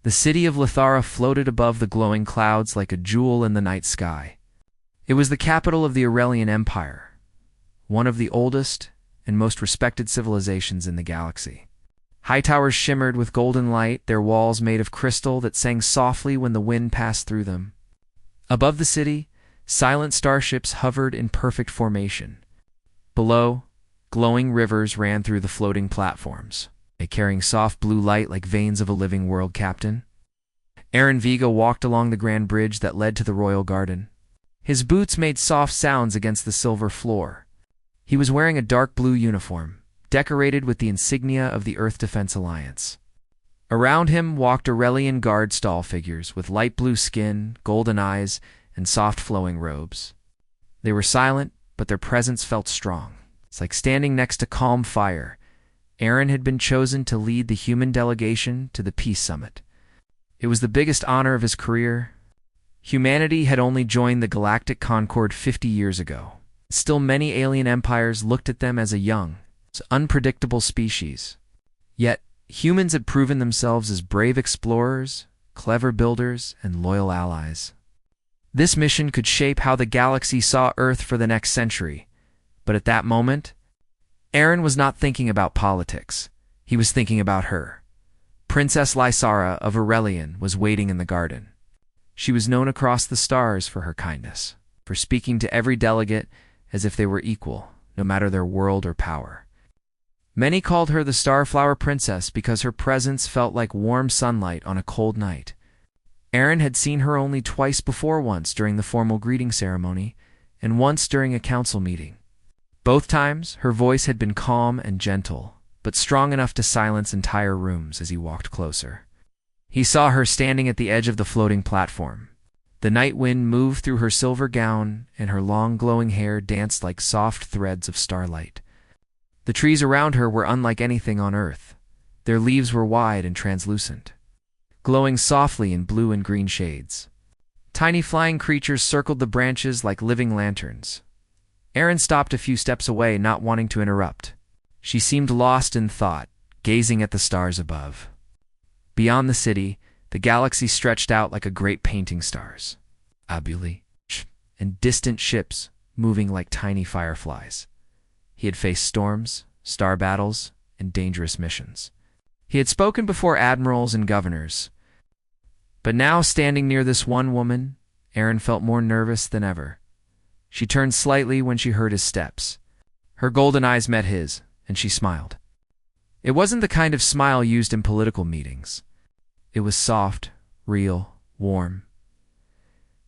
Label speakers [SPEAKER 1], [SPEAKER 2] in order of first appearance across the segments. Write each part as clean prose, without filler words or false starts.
[SPEAKER 1] The city of Lithara floated above the glowing clouds like a jewel in the night sky. It was the capital of the Aurelian Empire, one of the oldest and most respected civilizations in the galaxy. High towers shimmered with golden light, their walls made of crystal that sang softly when the wind passed through them. Above the city, silent starships hovered in perfect formation. Below, glowing rivers ran through the floating platforms, carrying soft blue light like veins of a living world captain. Aaron Vega walked along the grand bridge that led to the royal garden. His boots made soft sounds against the silver floor. He was wearing a dark blue uniform, decorated with the insignia of the Earth Defense Alliance. Around him walked Aurelian guard stall figures with light blue skin, golden eyes, and soft flowing robes. They were silent, but their presence felt strong. It's like standing next to calm fire. Aaron had been chosen to lead the human delegation to the Peace Summit. It was the biggest honor of his career. Humanity had only joined the Galactic Concord 50 years ago. Still, many alien empires looked at them as a young, unpredictable species. Yet, humans had proven themselves as brave explorers, clever builders, and loyal allies. This mission could shape how the galaxy saw Earth for the next century. But at that moment, Aaron was not thinking about politics. He was thinking about her. Princess Lysara of Aurelian was waiting in the garden. She was known across the stars for her kindness, for speaking to every delegate as if they were equal, no matter their world or power. Many called her the Starflower Princess because her presence felt like warm sunlight on a cold night. Aaron had seen her only twice before, once during the formal greeting ceremony, and once during a council meeting. Both times, her voice had been calm and gentle, but strong enough to silence entire rooms as he walked closer. He saw her standing at the edge of the floating platform. The night wind moved through her silver gown, and her long glowing hair danced like soft threads of starlight. The trees around her were unlike anything on Earth. Their leaves were wide and translucent, glowing softly in blue and green shades. Tiny flying creatures circled the branches like living lanterns. Aaron stopped a few steps away, not wanting to interrupt. She seemed lost in thought, gazing at the stars above. Beyond the city, the galaxy stretched out like a great painting, stars, abuli, and distant ships moving like tiny fireflies. He had faced storms, star battles, and dangerous missions. He had spoken before admirals and governors. But now, standing near this one woman, Aaron felt more nervous than ever. She turned slightly when she heard his steps. Her golden eyes met his, and she smiled. It wasn't the kind of smile used in political meetings. It was soft, real, warm.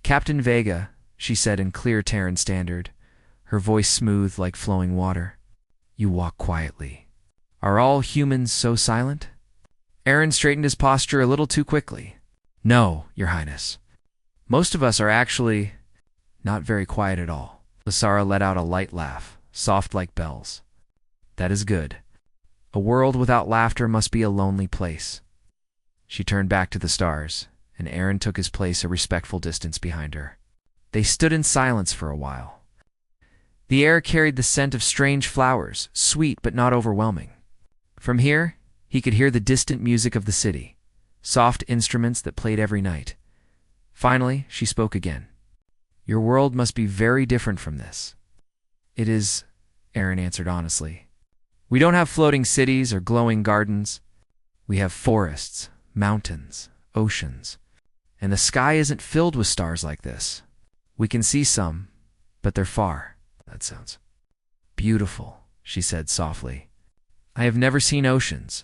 [SPEAKER 1] "Captain Vega," she said in clear Terran standard, her voice smooth like flowing water. "You walk quietly. Are all humans so silent?" Aaron straightened his posture a little too quickly. "No, Your Highness. Most of us are actually not very quiet at all." Lysara let out a light laugh, soft like bells. "That is good. A world without laughter must be a lonely place." She turned back to the stars, and Aaron took his place a respectful distance behind her. They stood in silence for a while. The air carried the scent of strange flowers, sweet but not overwhelming. From here, he could hear the distant music of the city, soft instruments that played every night. Finally, she spoke again. "Your world must be very different from this." "It is," Aaron answered honestly. "We don't have floating cities or glowing gardens. We have forests, mountains, oceans. And the sky isn't filled with stars like this. We can see some, but they're far." "That sounds beautiful," she said softly. "I have never seen oceans."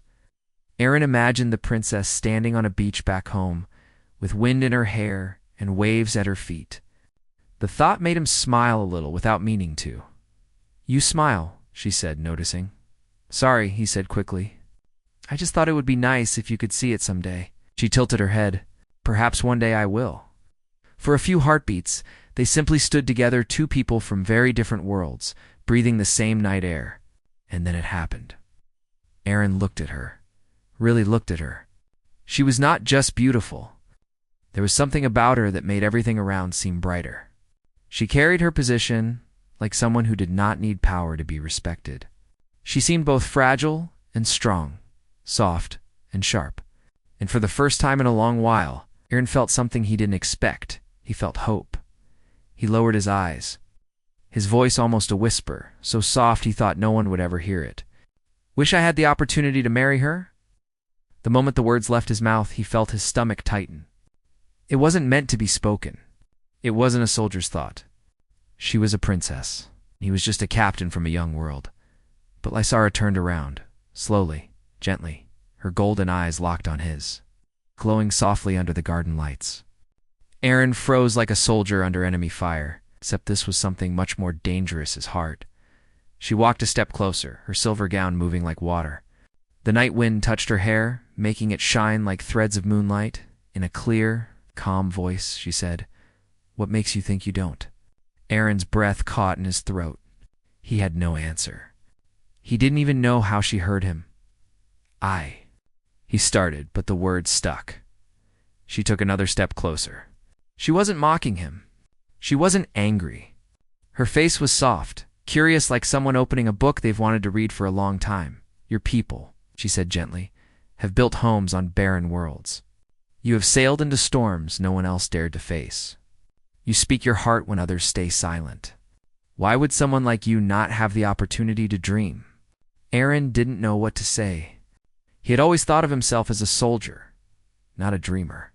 [SPEAKER 1] Aaron imagined the princess standing on a beach back home, with wind in her hair and waves at her feet. The thought made him smile a little without meaning to. "You smile," she said, noticing. "Sorry," he said quickly. "I just thought it would be nice if you could see it someday." She tilted her head. "Perhaps one day I will." For a few heartbeats, they simply stood together, two people from very different worlds, breathing the same night air. And then it happened. Aaron looked at her, really looked at her. She was not just beautiful. There was something about her that made everything around seem brighter. She carried her position like someone who did not need power to be respected. She seemed both fragile and strong, soft and sharp. And for the first time in a long while, Aaron felt something he didn't expect. He felt hope. He lowered his eyes. His voice almost a whisper, so soft he thought no one would ever hear it. "Wish I had the opportunity to marry her?" The moment the words left his mouth, he felt his stomach tighten. It wasn't meant to be spoken. It wasn't a soldier's thought. She was a princess. He was just a captain from a young world. But Lysara turned around, slowly, gently, her golden eyes locked on his, glowing softly under the garden lights. Aaron froze like a soldier under enemy fire, except this was something much more dangerous, his heart. She walked a step closer, her silver gown moving like water. The night wind touched her hair, making it shine like threads of moonlight. In a clear, calm voice, she said, "What makes you think you don't?" Aaron's breath caught in his throat. He had no answer. He didn't even know how she heard him. He started, but the words stuck. She took another step closer. She wasn't mocking him. She wasn't angry. Her face was soft, curious, like someone opening a book they've wanted to read for a long time. "Your people," she said gently, "have built homes on barren worlds. You have sailed into storms no one else dared to face. You speak your heart when others stay silent. Why would someone like you not have the opportunity to dream?" Aaron didn't know what to say. He had always thought of himself as a soldier, not a dreamer.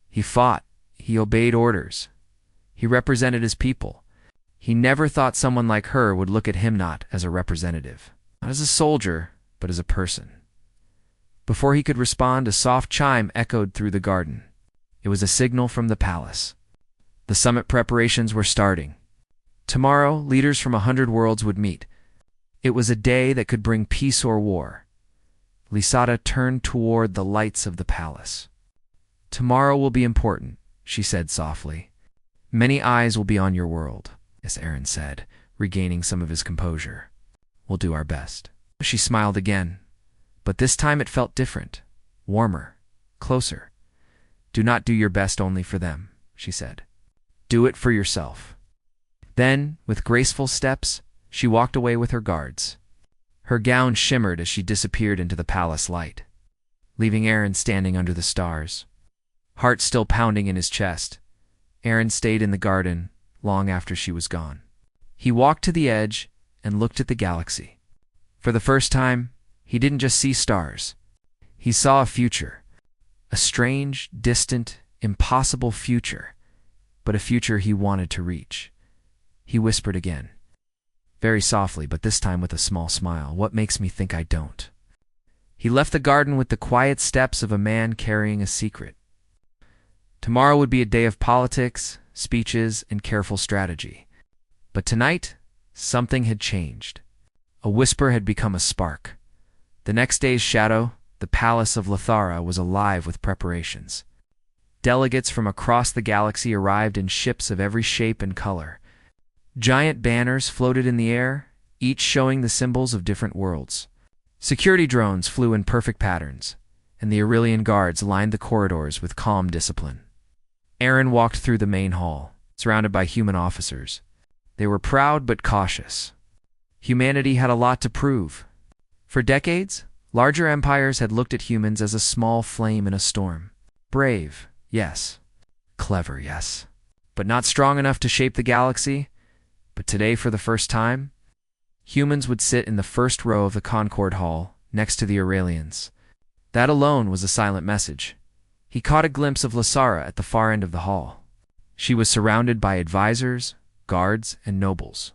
[SPEAKER 1] He fought. He obeyed orders. He represented his people. He never thought someone like her would look at him not as a representative, not as a soldier, but as a person. Before he could respond, a soft chime echoed through the garden. It was a signal from the palace. The summit preparations were starting. Tomorrow, leaders from 100 worlds would meet. It was a day that could bring peace or war. Lysara turned toward the lights of the palace. "Tomorrow will be important," she said softly. "Many eyes will be on your world," as Aaron said, regaining some of his composure. "We'll do our best." She smiled again, but this time it felt different, warmer, closer. "Do not do your best only for them," she said. "Do it for yourself." Then, with graceful steps, she walked away with her guards. Her gown shimmered as she disappeared into the palace light, leaving Aaron standing under the stars. Heart still pounding in his chest, Aaron stayed in the garden long after she was gone. He walked to the edge and looked at the galaxy. For the first time, he didn't just see stars. He saw a future, a strange, distant, impossible future, but a future he wanted to reach. He whispered again, very softly, but this time with a small smile, "What makes me think I don't?" He left the garden with the quiet steps of a man carrying a secret. Tomorrow would be a day of politics, speeches, and careful strategy. But tonight, something had changed. A whisper had become a spark. The next day's shadow, the palace of Lysara, was alive with preparations. Delegates from across the galaxy arrived in ships of every shape and color. Giant banners floated in the air, each showing the symbols of different worlds. Security drones flew in perfect patterns, and the Aurelian guards lined the corridors with calm discipline. Aaron walked through the main hall, surrounded by human officers. They were proud but cautious. Humanity had a lot to prove. For decades, larger empires had looked at humans as a small flame in a storm. Brave, yes. Clever, yes. But not strong enough to shape the galaxy. But today, for the first time, humans would sit in the first row of the Concord Hall, next to the Aurelians. That alone was a silent message. He caught a glimpse of Lysara at the far end of the hall. She was surrounded by advisors, guards, and nobles.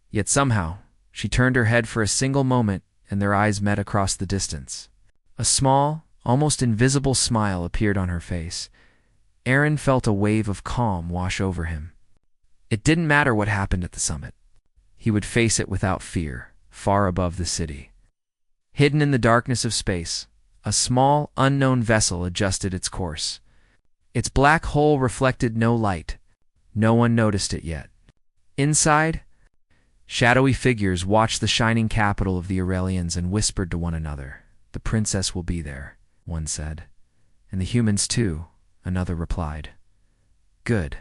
[SPEAKER 1] Yet somehow, she turned her head for a single moment, and their eyes met across the distance. A small, almost invisible smile appeared on her face. Aaron felt a wave of calm wash over him. It didn't matter what happened at the summit. He would face it without fear, far above the city. Hidden in the darkness of space, a small, unknown vessel adjusted its course. Its black hull reflected no light. No one noticed it yet. Inside, shadowy figures watched the shining capital of the Aurelians and whispered to one another. "The princess will be there," one said. "And the humans too," another replied. "Good.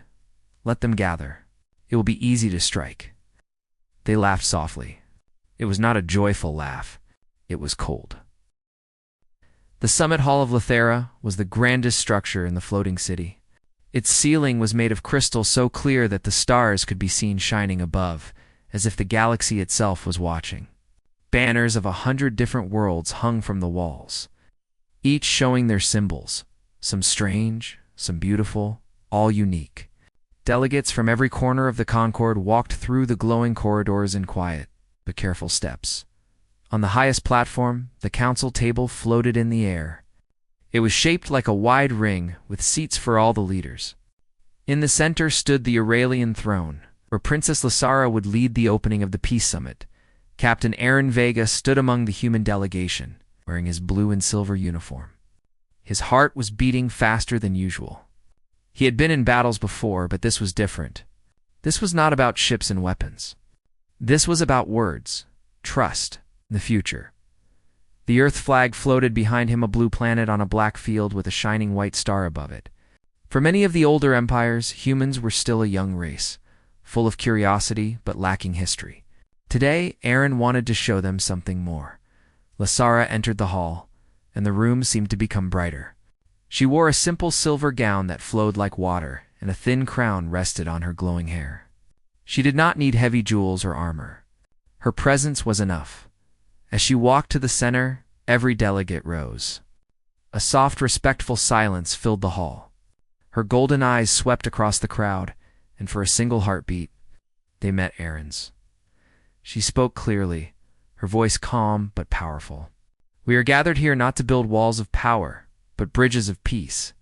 [SPEAKER 1] Let them gather. It will be easy to strike." They laughed softly. It was not a joyful laugh. It was cold. The summit hall of Lithera was the grandest structure in the floating city. Its ceiling was made of crystal so clear that the stars could be seen shining above, as if the galaxy itself was watching. Banners of 100 different worlds hung from the walls, each showing their symbols, some strange, some beautiful, all unique. Delegates from every corner of the Concord walked through the glowing corridors in quiet, but careful steps. On the highest platform, the council table floated in the air. It was shaped like a wide ring with seats for all the leaders. In the center stood the Aurelian throne, where Princess Lysara would lead the opening of the Peace Summit. Captain Aaron Vega stood among the human delegation, wearing his blue and silver uniform. His heart was beating faster than usual. He had been in battles before, but this was different. This was not about ships and weapons. This was about words, trust, and the future. The Earth flag floated behind him, a blue planet on a black field with a shining white star above it. For many of the older empires, humans were still a young race, full of curiosity but lacking history. Today, Aaron wanted to show them something more. Lysara entered the hall, and the room seemed to become brighter. She wore a simple silver gown that flowed like water, and a thin crown rested on her glowing hair. She did not need heavy jewels or armor. Her presence was enough. As she walked to the center, every delegate rose. A soft, respectful silence filled the hall. Her golden eyes swept across the crowd, and for a single heartbeat, they met Aaron's. She spoke clearly, her voice calm but powerful. "We are gathered here not to build walls of power, but bridges of peace.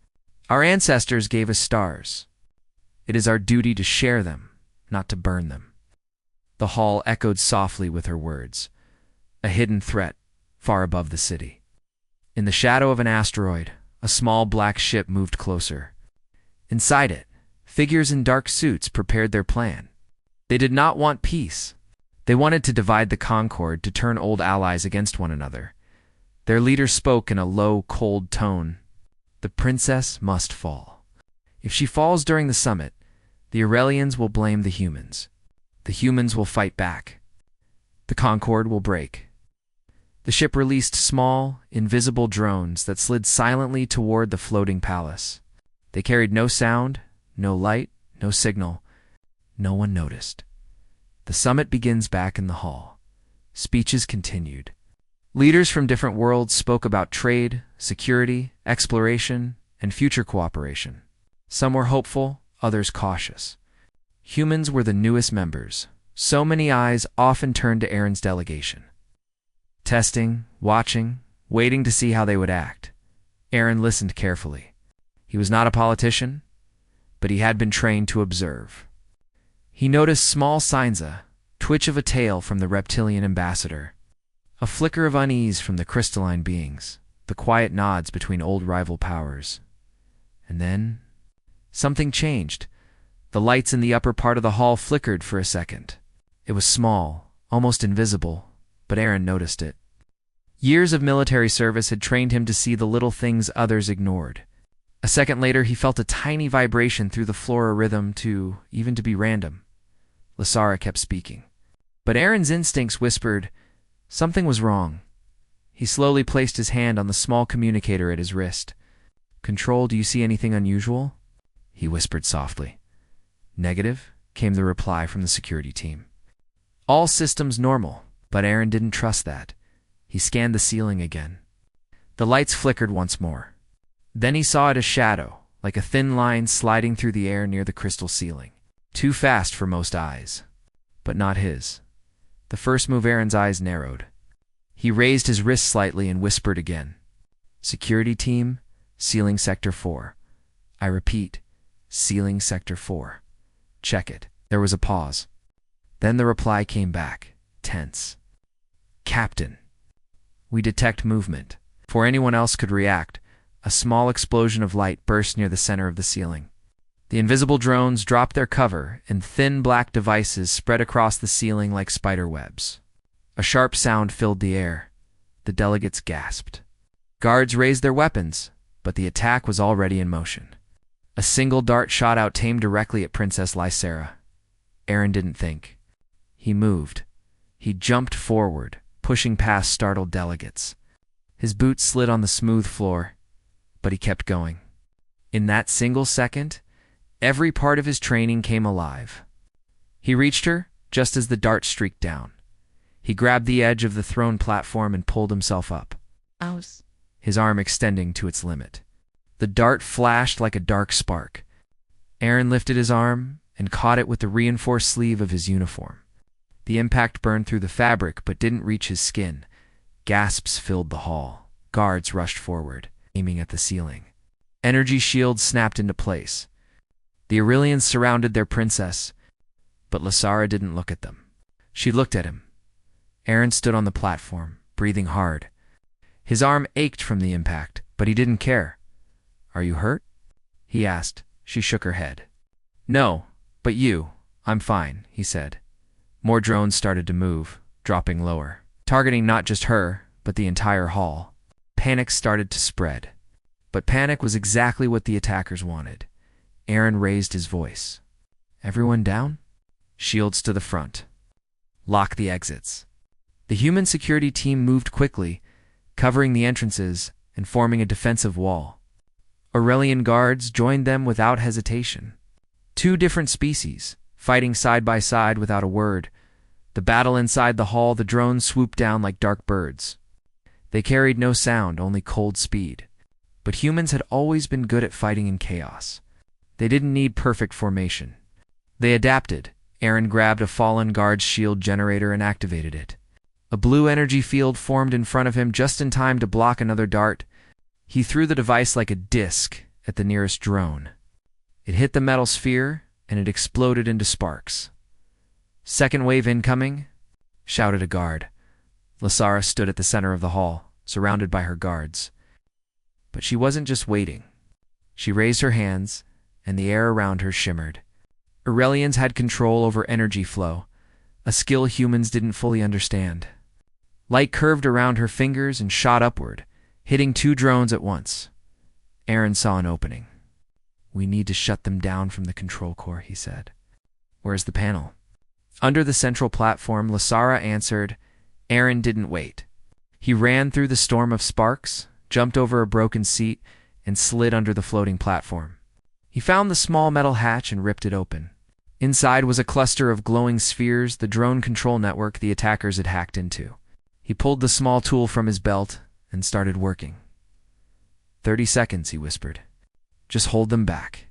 [SPEAKER 1] Our ancestors gave us stars. It is our duty to share them, not to burn them." The hall echoed softly with her words, a hidden threat far above the city. In the shadow of an asteroid, a small black ship moved closer. Inside it, figures in dark suits prepared their plan. They did not want peace. They wanted to divide the Concord, to turn old allies against one another. Their leader spoke in a low, cold tone. "The princess must fall. If she falls during the summit, the Aurelians will blame the humans. The humans will fight back. The Concord will break." The ship released small, invisible drones that slid silently toward the floating palace. They carried no sound, no light, no signal. No one noticed. The summit begins back in the hall. Speeches continued. Leaders from different worlds spoke about trade, security, exploration, and future cooperation. Some were hopeful, others cautious. Humans were the newest members. So many eyes often turned to Aaron's delegation. Testing, watching, waiting to see how they would act. Aaron listened carefully. He was not a politician, but he had been trained to observe. He noticed small signs, a twitch of a tail from the reptilian ambassador, a flicker of unease from the crystalline beings, the quiet nods between old rival powers. And then, something changed. The lights in the upper part of the hall flickered for a second. It was small, almost invisible, but Aaron noticed it. Years of military service had trained him to see the little things others ignored. A second later, he felt a tiny vibration through the floor, a rhythm even to be random. Lysara kept speaking. But Aaron's instincts whispered something was wrong. He slowly placed his hand on the small communicator at his wrist. "Control, do you see anything unusual?" he whispered softly. "Negative," came the reply from the security team. All systems normal, but Aaron didn't trust that. He scanned the ceiling again. The lights flickered once more. Then he saw it a shadow, like a thin line sliding through the air near the crystal ceiling. Too fast for most eyes, but not his. The first move, Aaron's eyes narrowed. He raised his wrist slightly and whispered again. "Security team, ceiling sector 4. I repeat, ceiling sector 4. Check it." There was a pause. Then the reply came back, tense. "Captain, we detect movement." Before anyone else could react, a small explosion of light burst near the center of the ceiling. The invisible drones dropped their cover, and thin black devices spread across the ceiling like spider webs. A sharp sound filled the air. The delegates gasped. Guards raised their weapons, but the attack was already in motion. A single dart shot out, aimed directly at Princess Lysara. Aaron didn't think. He moved. He jumped forward, pushing past startled delegates. His boots slid on the smooth floor, but he kept going. In that single second, every part of his training came alive. He reached her just as the dart streaked down. He grabbed the edge of the throne platform and pulled himself up, his arm extending to its limit. The dart flashed like a dark spark. Aaron lifted his arm and caught it with the reinforced sleeve of his uniform. The impact burned through the fabric but didn't reach his skin. Gasps filled the hall. Guards rushed forward, aiming at the ceiling. Energy shields snapped into place. The Aurelians surrounded their princess, but Lasara didn't look at them. She looked at him. Aaron stood on the platform, breathing hard. His arm ached from the impact, but he didn't care. "Are you hurt?" he asked. She shook her head. "No, but you. I'm fine," he said. More drones started to move, dropping lower, targeting not just her, but the entire hall. Panic started to spread. But panic was exactly what the attackers wanted. Aaron raised his voice. "Everyone down? Shields to the front. Lock the exits." The human security team moved quickly, covering the entrances and forming a defensive wall. Aurelian guards joined them without hesitation. Two different species, fighting side by side without a word. The battle inside the hall, the drones swooped down like dark birds. They carried no sound, only cold speed. But humans had always been good at fighting in chaos. They didn't need perfect formation. They adapted. Aaron grabbed a fallen guard's shield generator and activated it. A blue energy field formed in front of him just in time to block another dart. He threw the device like a disc at the nearest drone. It hit the metal sphere, and it exploded into sparks. "Second wave incoming," shouted a guard. Lasara stood at the center of the hall, surrounded by her guards. But she wasn't just waiting. She raised her hands, and the air around her shimmered. Aurelians had control over energy flow, a skill humans didn't fully understand. Light curved around her fingers and shot upward, hitting two drones at once. Aaron saw an opening. "We need to shut them down from the control core," he said. "Where's the panel?" Under the central platform, Lasara answered. Aaron didn't wait. He ran through the storm of sparks, jumped over a broken seat, and slid under the floating platform. He found the small metal hatch and ripped it open. Inside was a cluster of glowing spheres, the drone control network the attackers had hacked into. He pulled the small tool from his belt and started working. 30 seconds, he whispered. "Just hold them back."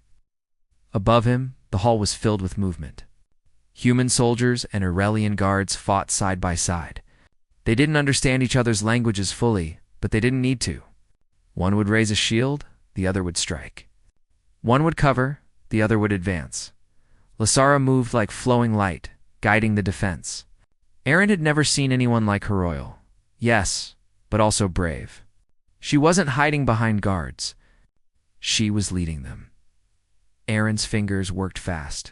[SPEAKER 1] Above him, the hall was filled with movement. Human soldiers and Aurelian guards fought side by side. They didn't understand each other's languages fully, but they didn't need to. One would raise a shield, the other would strike. One would cover, the other would advance. Lasara moved like flowing light, guiding the defense. Aaron had never seen anyone like her royal. Yes, but also brave. She wasn't hiding behind guards. She was leading them. Aaron's fingers worked fast.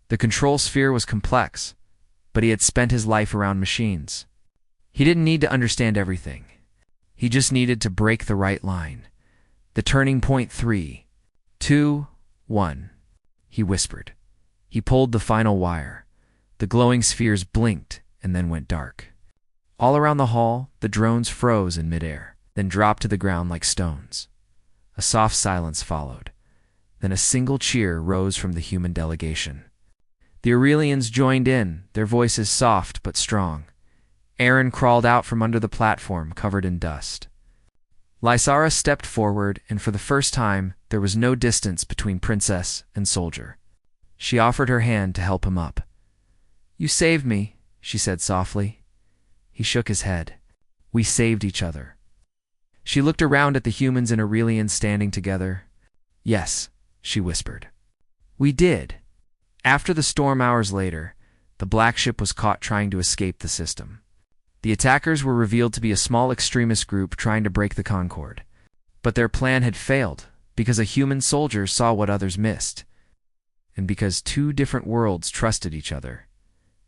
[SPEAKER 1] The control sphere was complex, but he had spent his life around machines. He didn't need to understand everything. He just needed to break the right line. The turning point 3, 2, 1, he whispered. He pulled the final wire. The glowing spheres blinked and then went dark. All around the hall, the drones froze in midair, then dropped to the ground like stones. A soft silence followed. Then a single cheer rose from the human delegation. The Aurelians joined in, their voices soft but strong. Aaron crawled out from under the platform, covered in dust. Lysara stepped forward, and for the first time, there was no distance between princess and soldier. She offered her hand to help him up. "You saved me," she said softly. He shook his head. "We saved each other." She looked around at the humans and Aurelians standing together. "Yes," she whispered. "We did." After the storm hours later, the black ship was caught trying to escape the system. The attackers were revealed to be a small extremist group trying to break the Concord. But their plan had failed because a human soldier saw what others missed. And because two different worlds trusted each other,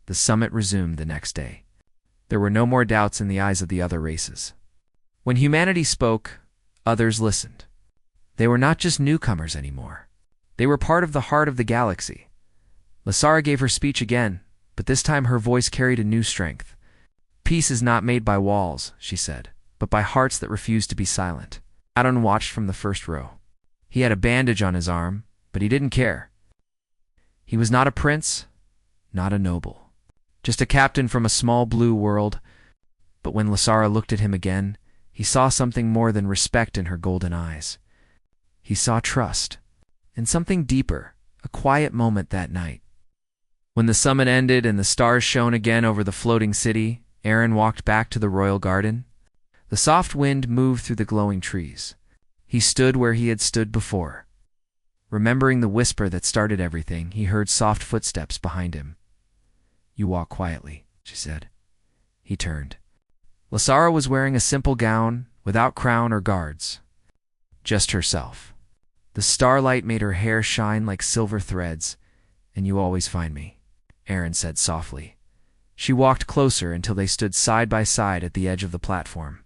[SPEAKER 1] the summit resumed the next day. There were no more doubts in the eyes of the other races. When humanity spoke, others listened. They were not just newcomers anymore. They were part of the heart of the galaxy. Lasara gave her speech again, but this time her voice carried a new strength. "Peace is not made by walls," she said, but by hearts that refused to be silent. Adon watched from the first row. He had a bandage on his arm, but he didn't care. He was not a prince, not a noble, just a captain from a small blue world. But when Lasara looked at him again, he saw something more than respect in her golden eyes. He saw trust, and something deeper, a quiet moment that night. When the summit ended and the stars shone again over the floating city, Aaron walked back to the royal garden. The soft wind moved through the glowing trees. He stood where he had stood before. Remembering the whisper that started everything, he heard soft footsteps behind him. "You walk quietly," she said. He turned. Lasara was wearing a simple gown, without crown or guards. Just herself. The starlight made her hair shine like silver threads. "And you always find me," Aaron said softly. She walked closer until they stood side by side at the edge of the platform.